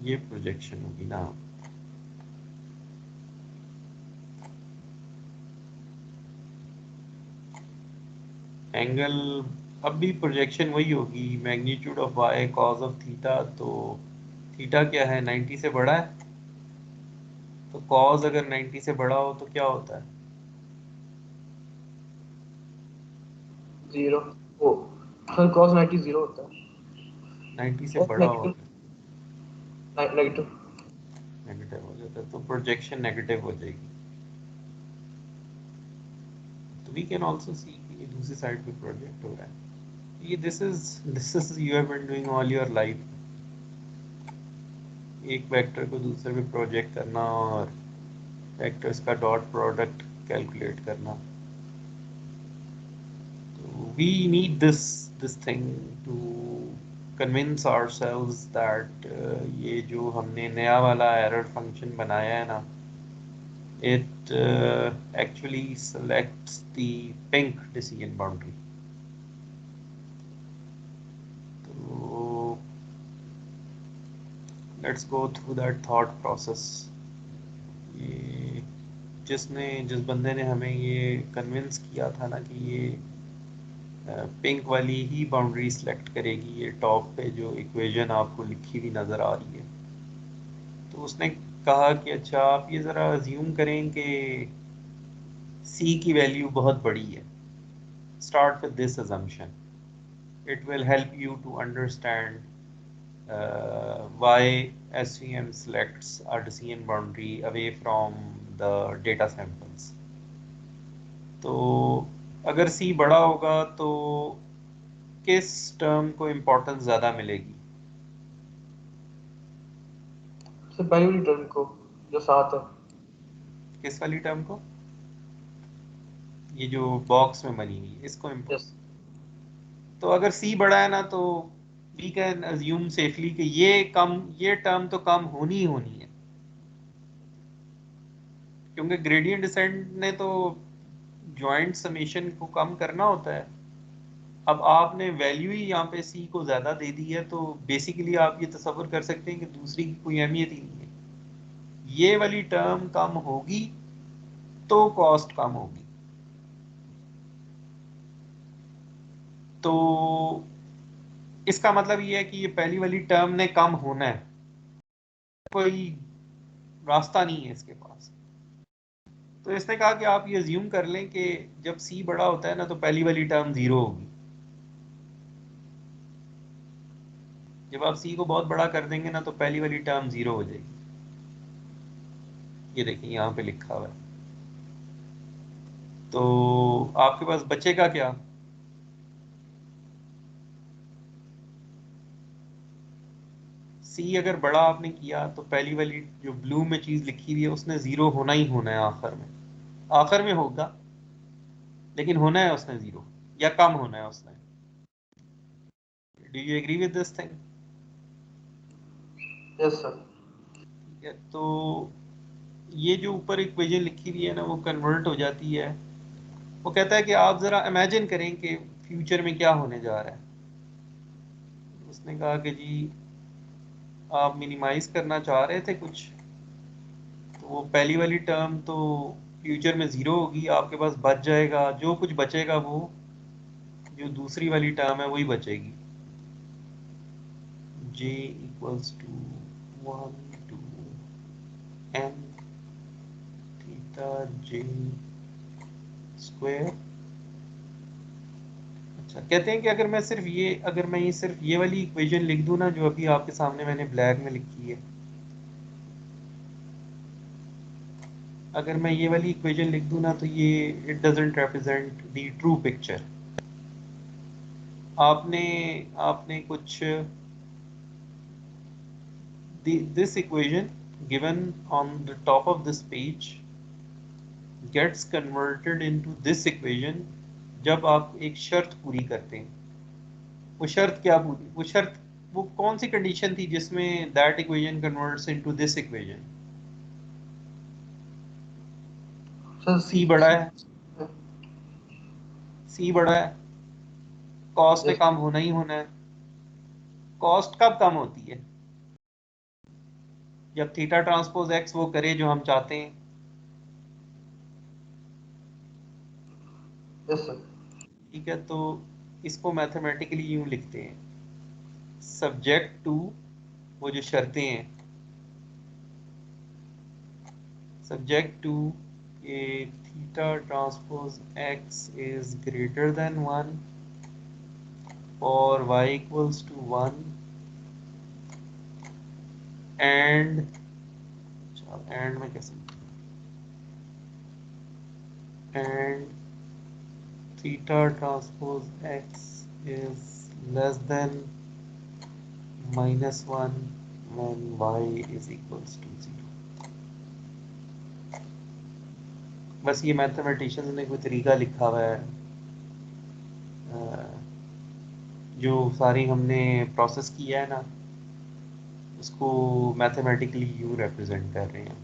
ये प्रोजेक्शन होगी ना। एंगल अब भी प्रोजेक्शन वही होगी, magnitude of y cos of theta. तो थीटा क्या है, 90 से बड़ा है, तो कॉस अगर 90 से बड़ा हो तो क्या होता है? 0 वो सर cos 90 0 होता है 90 से और बड़ा हो नेगेटिव नेगेटिव हो जाता है, तो प्रोजेक्शन नेगेटिव हो जाएगी। तो वी कैन आल्सो सी कि ये दूसरी साइड पे प्रोजेक्ट हो रहा है। ये this is you have been doing all your life, एक वेक्टर को दूसरे पे प्रोजेक्ट करना और वेक्टर्स का डॉट प्रोडक्ट कैलकुलेट करना। तो we need this thing to convince ourselves that ये जो हमने नया वाला एरर फंक्शन बनाया है ना, it actually selects the pink decision boundary. So let's go through that thought process. ये जिस बंदे ने हमें ये कन्विंस किया था ना कि ये पिंक वाली ही बाउंड्री सेलेक्ट करेगी, ये टॉप पे जो इक्वेशन आपको लिखी हुई नज़र आ रही है, तो उसने कहा कि अच्छा आप ये ज़रा अज्यूम करें कि C की वैल्यू बहुत बड़ी है। Start with this assumption. It will help you to understand why SVM selects a decision boundary away from the data samples. तो अगर C बड़ा होगा तो किस टर्म को इम्पोर्टेंस ज़्यादा मिलेगी? सर पहली वाली टर्म को जो 7 है किस वाली टर्म को? ये जो बॉक्स में बनी हुई है इसको यस तो अगर C बड़ा है ना तो वी कैन अज्यूम सेफली कि ये टर्म तो कम होनी ही होनी है, क्योंकि ग्रेडियंट डिसेंट ने तो जॉइंट समेशन को कम करना होता है। अब आपने वैल्यू ही यहाँ पे C को ज़्यादा दे दी है, तो बेसिकली आप ये तसव्वुर कर सकते हैं कि दूसरी की कोई अहमियत ही नहीं है। ये वाली टर्म कम होगी तो कॉस्ट कम होगी। तो इसका मतलब ये है कि ये पहली वाली टर्म ने कम होना है, कोई रास्ता नहीं है इसके पास। तो इसने कहा कि आप ये अज्यूम कर लें कि जब C बड़ा होता है ना तो पहली वाली टर्म 0 होगी। जब आप C को बहुत बड़ा कर देंगे ना तो पहली वाली टर्म 0 हो जाएगी। ये देखिए यहाँ पे लिखा हुआ है। तो आपके पास बचेगा क्या? C अगर बड़ा आपने किया तो पहली वाली जो ब्लू में चीज लिखी हुई है उसने 0 होना ही होना है, आखिर में होगा, लेकिन होना है उसने 0 या कम होना है उसने। Do you agree with this thing? Yes sir तो ये जो ऊपर इक्वेशन लिखी हुई है ना वो कन्वर्ट हो जाती है। वो कहता है कि आप जरा इमेजिन करें कि फ्यूचर में क्या होने जा रहा है। उसने कहा कि जी आप मिनिमाइज करना चाह रहे थे कुछ, तो वो पहली वाली टर्म तो फ्यूचर में 0 होगी, आपके पास बच जाएगा, जो कुछ बचेगा वो जो दूसरी वाली टर्म है वही बचेगी। j equals to 1 to n theta j square. अच्छा, कहते हैं कि अगर मैं ये सिर्फ ये वाली इक्वेशन लिख दूं ना जो अभी आपके सामने मैंने ब्लैक में लिखी है, अगर मैं ये वाली इक्वेशन लिख दूं ना तो ये it doesn't represent the true picture. आपने आपने कुछ this equation given on the top of this page gets converted into this equation जब आप एक शर्त पूरी करते हैं। वो शर्त क्या पूरी, वो शर्त वो कौन सी कंडीशन थी जिसमें that equation converts into this equation? Sir C बड़ा है, C बड़ा है, कॉस्ट ने यस कम होना ही होना है। कॉस्ट कब कम होती है? जब थीटा ट्रांसपोज एक्स वो करे जो हम चाहते हैं। Yes sir. ठीक है, तो इसको मैथमेटिकली यूं लिखते हैं, सब्जेक्ट टू वो जो शर्तें हैं, subject to a theta transpose X is greater than 1 और y equals to 1 and and में कैसे and theta transpose X is less than -1 when y is equals to 0। बस ये मैथमेटिशियंस ने कोई तरीका लिखा हुआ है जो सारी हमने प्रोसेस किया है ना, उसको मैथमेटिकली यूँ रिप्रेजेंट कर रहे हैं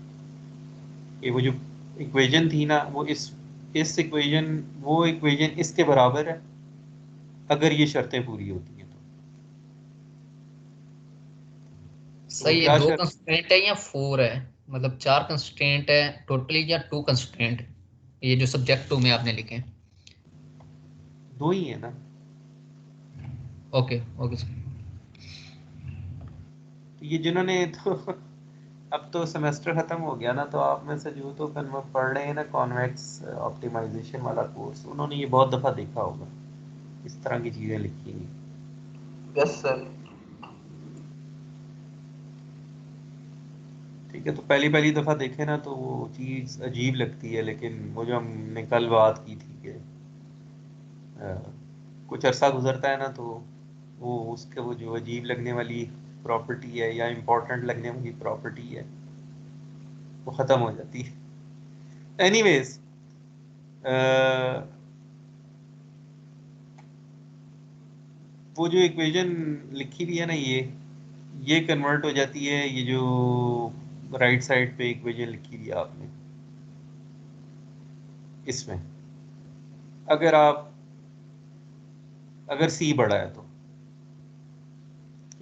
कि वो जो इक्वेशन थी ना वो इस इक्वेशन वो इक्वेशन इसके बराबर है अगर ये शर्तें पूरी होती हैं तो वो सही है, क्या दो शर्त? कंस्ट्रेंट है या फोर है? मतलब चार कंस्ट्रेंट है टोटली या टू कंस्ट्रेंट? ये जो सब्जेक्ट टू में आपने लिखे हैं। दो ही है ना। Okay okay sir. तो ये जिन्होंने तो अब तो सेमेस्टर खत्म हो गया ना, तो आप में से जो तो कन्वर्ट पढ़ रहे हैं ना कॉन्वेक्स ऑप्टिमाइजेशन वाला कोर्स, उन्होंने ये बहुत दफ़ा देखा होगा इस तरह की चीज़ें लिखी हुई। Yes sir. ठीक है, तो पहली पहली दफ़ा देखे ना तो वो चीज़ अजीब लगती है, लेकिन वो जो हमने कल बात की थी कि कुछ अरसा गुजरता है ना तो वो उसके वो जो अजीब लगने वाली प्रॉपर्टी है या इम्पोर्टेंट लगने वाली प्रॉपर्टी है वो ख़त्म हो जाती है। एनीवेज, वो जो इक्वेशन लिखी हुई है ना ये कन्वर्ट हो जाती है, ये जो राइट साइड पे इक्वेशन लिखी हुई है आपने, इसमें अगर c बड़ा है तो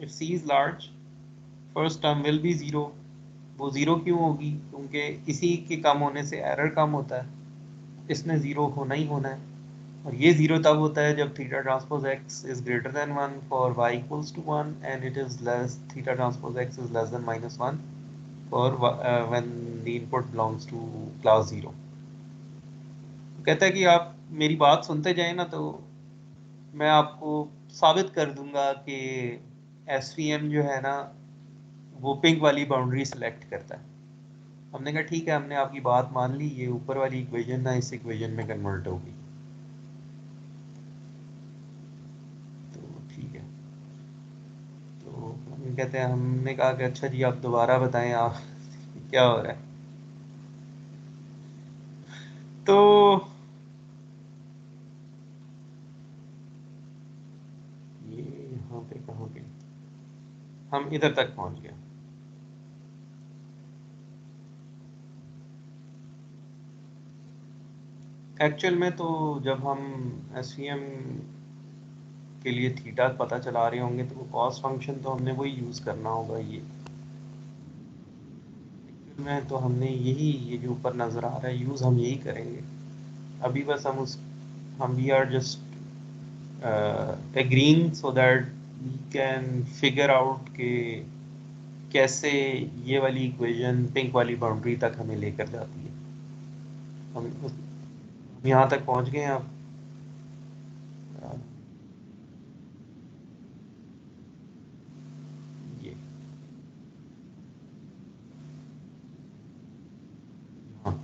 if c is large first term will B zero. वो जीरो क्यों होगी? क्योंकि इसी के कम होने से एरर कम होता है, इसने जीरो होना ही होना है। और ये जीरो तब होता है जब theta transpose X is greater than 1 for y equals to 1 and it is less theta transpose X is less than -1 for when the input belongs to class 0। कहता है कि आप मेरी बात सुनते जाएं ना तो मैं आपको साबित कर दूंगा कि एसवीएम जो है ना वो पिंक वाली बाउंड्री सेलेक्ट करता है। हमने कहा ठीक है, हमने आपकी बात मान ली, ये ऊपर वाली इक्वेशन ना इस इक्वेशन में कन्वर्ट होगी। तो ठीक है, तो हम कहते हैं, हमने कहा कि अच्छा जी आप दोबारा बताएं आप क्या हो रहा है। तो ये यहाँ पे कहाँ पे हम इधर तक पहुंच गए। एक्चुअल में तो जब हम एसवीएम के लिए थीटा पता चला रहे होंगे तो वो कॉस फंक्शन तो हमने वही यूज़ करना होगा। ये में तो हमने यही ये जो ऊपर नज़र आ रहा है यूज़ हम यही करेंगे। अभी बस हम we are just agreeing so that we can figure out के कैसे ये वाली इक्वेशन पिंक वाली बाउंड्री तक हमें लेकर जाती है। हम यहाँ तक पहुँच गए हैं अब। ये हाँ,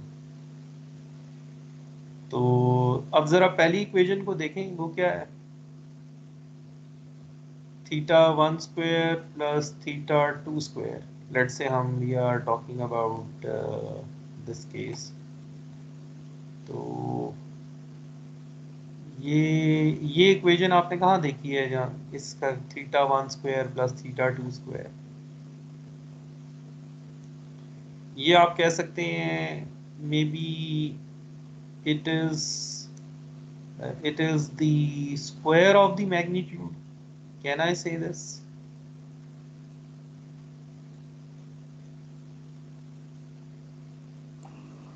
अब जरा पहली इक्वेशन को देखें, वो क्या है? Theta 1 square plus theta 2 square. Let's say हम we are talking about this case. तो ये इक्वेशन आपने कहाँ देखी है? जहाँ इसका theta 1 square plus theta 2 square, ये आप कह सकते हैं maybe it is it is the square of the magnitude. Can I say this?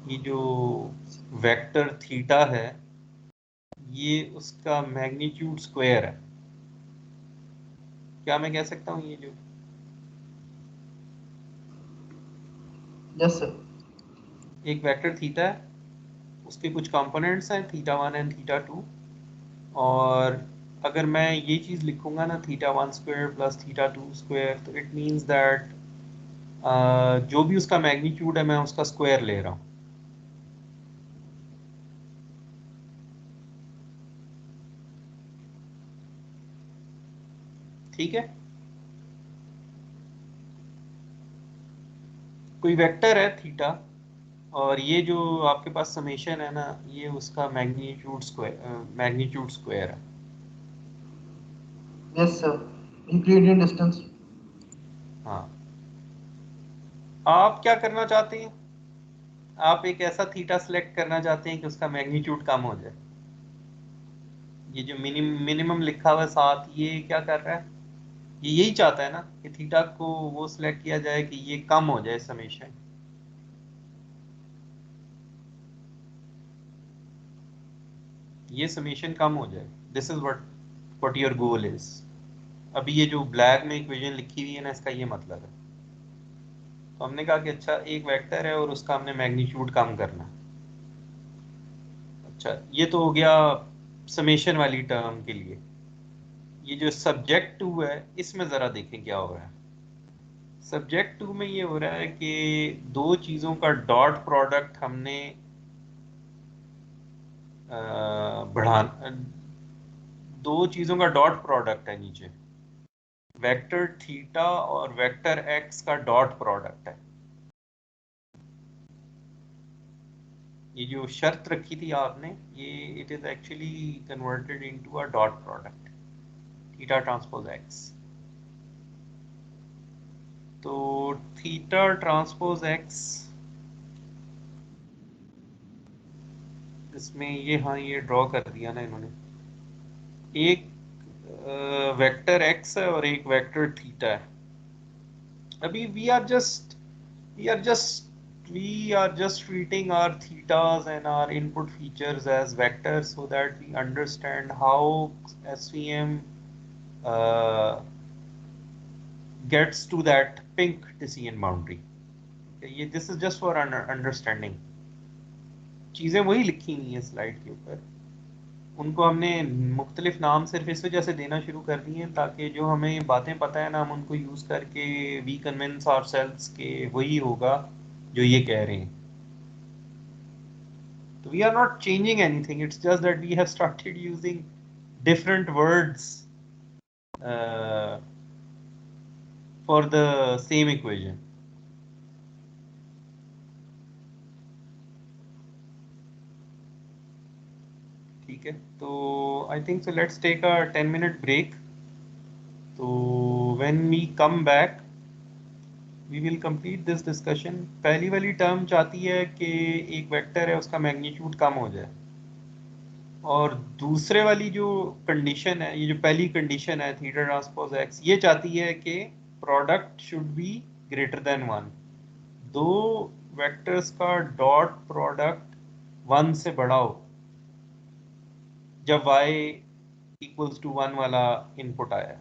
ये जो वेक्टर थीटा है ये उसका मैग्नीट्यूड स्क्वायर है, क्या मैं कह सकता हूँ? ये जो यस सर। एक वेक्टर थीटा है, उसके कुछ कंपोनेंट्स हैं थीटा 1 एंड थीटा 2, और अगर मैं ये चीज़ लिखूंगा ना theta 1 square plus theta 2 square, तो इट मीन्स दैट जो भी उसका मैग्नीट्यूड है मैं उसका स्क्वायर ले रहा हूँ। ठीक है, कोई वेक्टर है थीटा, और ये जो आपके पास समेशन है ना, ये उसका मैग्नीट्यूड स्क्वायर है। Yes sir, Euclidean distance. हाँ, आप क्या करना चाहते हैं? आप एक ऐसा थीटा सिलेक्ट करना चाहते हैं कि उसका मैग्नीट्यूड कम हो जाए। ये जो मिनिमम लिखा हुआ है साथ, ये क्या कर रहा है? ये यही चाहता है ना कि थीटा को वो सिलेक्ट किया जाए कि ये कम हो जाए समेशन, ये समेशन कम हो जाए। This is what your goal is. अभी ये जो ब्लैक में इक्वेशन लिखी हुई है ना, इसका ये मतलब है। तो हमने कहा कि अच्छा एक वेक्टर है और उसका हमने मैग्नीट्यूड कम करना है। अच्छा, ये तो हो गया समेशन वाली टर्म के लिए। ये जो सब्जेक्ट टू है इसमें जरा देखें क्या हो रहा है। सब्जेक्ट टू में ये हो रहा है कि दो चीजों का डॉट प्रोडक्ट हमने बढ़ा, दो चीजों का डॉट प्रोडक्ट है नीचे, वेक्टर थीटा और वेक्टर एक्स का डॉट प्रोडक्ट है। ये जो शर्त रखी थी आपने, ये it is actually converted into a dot product, theta transpose x. तो थीटा ट्रांसपोज एक्स, इसमें ये, हाँ ये ड्रॉ कर दिया ना इन्होंने, एक वेक्टर एक्स है और एक वेक्टर थीटा है। अभी we are just we are just treating our thetas and our input features as vectors so that we understand how SVM gets to that pink decision boundary. ये this is just for understanding. चीज़ें वही लिखी हुई हैं slide के ऊपर, उनको हमने मुख्तलिफ नाम सिर्फ इस वजह से देना शुरू कर दिए हैं ताकि जो हमें बातें पता है ना, हम उनको यूज़ करके वी कन्विंस आवरसेल्व्स के वही होगा जो ये कह रहे हैं। We are not changing anything, it's just that we have started using different words for the same equation. ठीक है, तो I think so let's take a 10-minute break. तो when we come back we will complete this discussion. पहली वाली term चाहती है कि एक वेक्टर है उसका मैग्नीट्यूड कम हो जाए, और दूसरे वाली जो कंडीशन है, ये जो पहली कंडीशन है थीटा ट्रांसपोज एक्स, ये चाहती है कि product should be greater than 1। दो वेक्टर्स का डॉट प्रोडक्ट 1 से बड़ा हो जब y इक्वल्स टू 1 वाला इनपुट आया।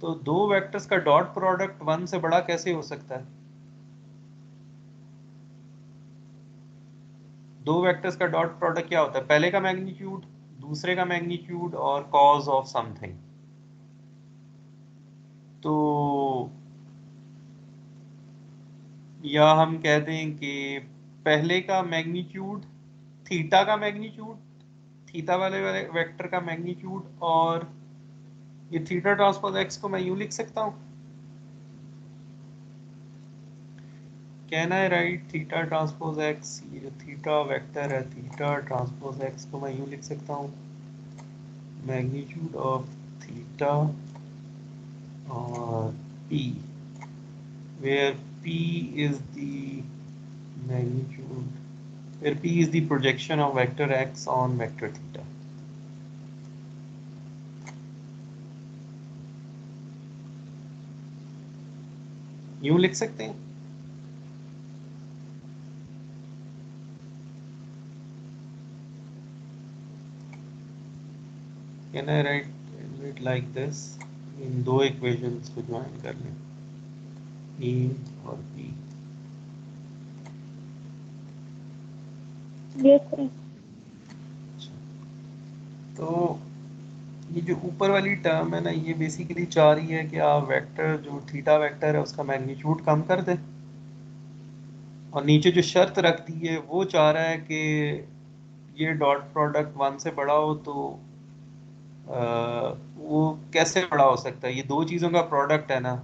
तो दो वेक्टर्स का डॉट प्रोडक्ट 1 से बड़ा कैसे हो सकता है? दो वेक्टर्स का डॉट प्रोडक्ट क्या होता है? पहले का मैग्नीट्यूड, दूसरे का मैग्नीट्यूड और कॉज ऑफ समथिंग। तो या हम कहते हैं कि पहले का मैग्नीट्यूड थीटा का मैग्नीट्यूड थीटा वाले वेक्टर का मैग्नीट्यूड, और ये थीटा ट्रांसपोज एक्स को मैं यूं लिख सकता हूँ, can I right theta transpose x, ये जो थीटा वेक्टर है थीटा ट्रांसपोज एक्स को मैं यूं लिख सकता हूँ, मैग्नीट्यूड ऑफ थीटा और p, where p is the magnitude, where p is the projection of vector x on vector theta. यूं लिख सकते हैं, can I write it like this, इन दो इक्वेशंस को ज्वाइन कर लें, e और p। Yes sir. तो ये जो ऊपर वाली टर्म है ना, ये बेसिकली चाह रही है कि आप वेक्टर जो थीटा वेक्टर है उसका मैग्नीट्यूड कम कर दें, और नीचे जो शर्त रख दी है वो चाह रहा है कि ये डॉट प्रोडक्ट 1 से बड़ा हो, तो वो कैसे बड़ा हो सकता है, ये दो चीज़ों का प्रोडक्ट है ना,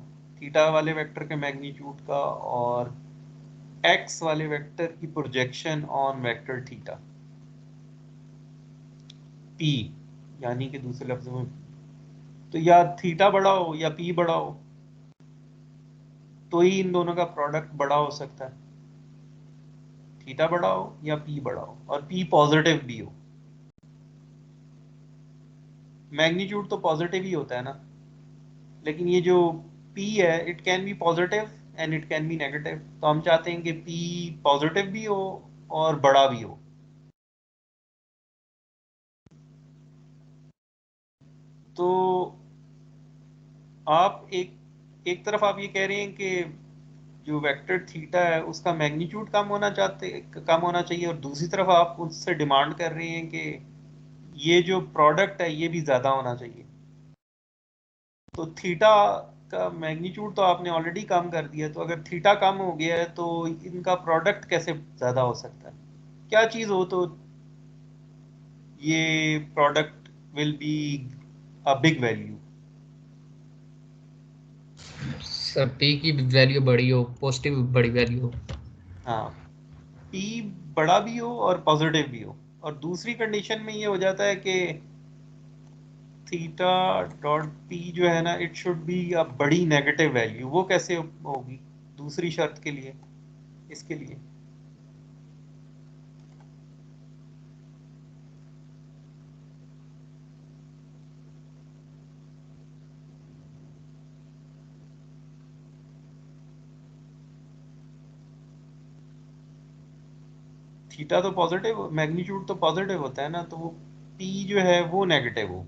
थीटा वाले वेक्टर के मैग्नीट्यूड का और एक्स वाले वेक्टर की projection on vector theta P, यानी कि दूसरे लफ्जों में तो या थीटा बड़ा हो या पी बड़ा हो, तो ही इन दोनों का प्रोडक्ट बड़ा हो सकता है, थीटा बड़ा हो या पी बड़ा हो, और पी पॉजिटिव भी हो। मैग्नीट्यूड तो पॉजिटिव ही होता है ना, लेकिन ये जो p है it can be positive and it can be negative, तो हम चाहते हैं कि p पॉजिटिव भी हो और बड़ा भी हो। तो आप एक तरफ आप ये कह रहे हैं कि जो वेक्टर थीटा है उसका मैग्नीट्यूड कम होना चाहिए, और दूसरी तरफ आप उससे डिमांड कर रहे हैं कि ये जो प्रोडक्ट है ये भी ज्यादा होना चाहिए। तो थीटा का मैग्नीट्यूड तो आपने ऑलरेडी कम कर दिया, तो अगर थीटा कम हो गया है तो इनका प्रोडक्ट कैसे ज्यादा हो सकता है, क्या चीज हो तो ये product will be a big value. Sir p की वैल्यू बड़ी हो, पॉजिटिव बड़ी वैल्यू हो। हाँ, p बड़ा भी हो और पॉजिटिव भी हो, और दूसरी कंडीशन में ये हो जाता है कि थीटा डॉट p जो है ना इट शुड बी अ बड़ी नेगेटिव वैल्यू, वो कैसे होगी दूसरी शर्त के लिए, इसके लिए थीटा तो पॉजिटिव, मैग्नीट्यूड तो पॉजिटिव होता है ना, तो वो p जो है वो नेगेटिव हो।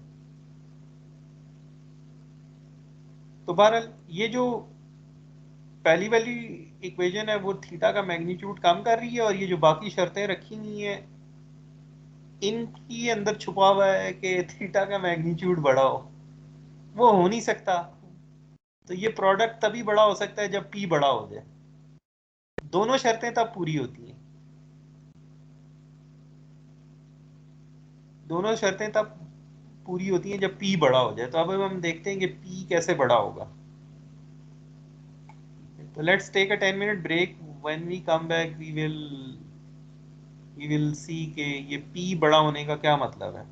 तो बहरहाल ये जो पहली वाली इक्वेशन है वो थीटा का मैग्नीट्यूड कम कर रही है, और ये जो बाकी शर्तें रखी हुई हैं इनकी अंदर छुपा हुआ है कि थीटा का मैग्नीट्यूड बड़ा हो, वो हो नहीं सकता। तो ये प्रोडक्ट तभी बड़ा हो सकता है जब p बड़ा हो जाए, दोनों शर्तें तब पूरी होती हैं, दोनों शर्तें तब पूरी होती हैं जब p बड़ा हो जाए। तो अब हम देखते हैं कि p कैसे बड़ा होगा। तो let's take a 10 minute break, when we come back we will see कि ये p बड़ा होने का क्या मतलब है।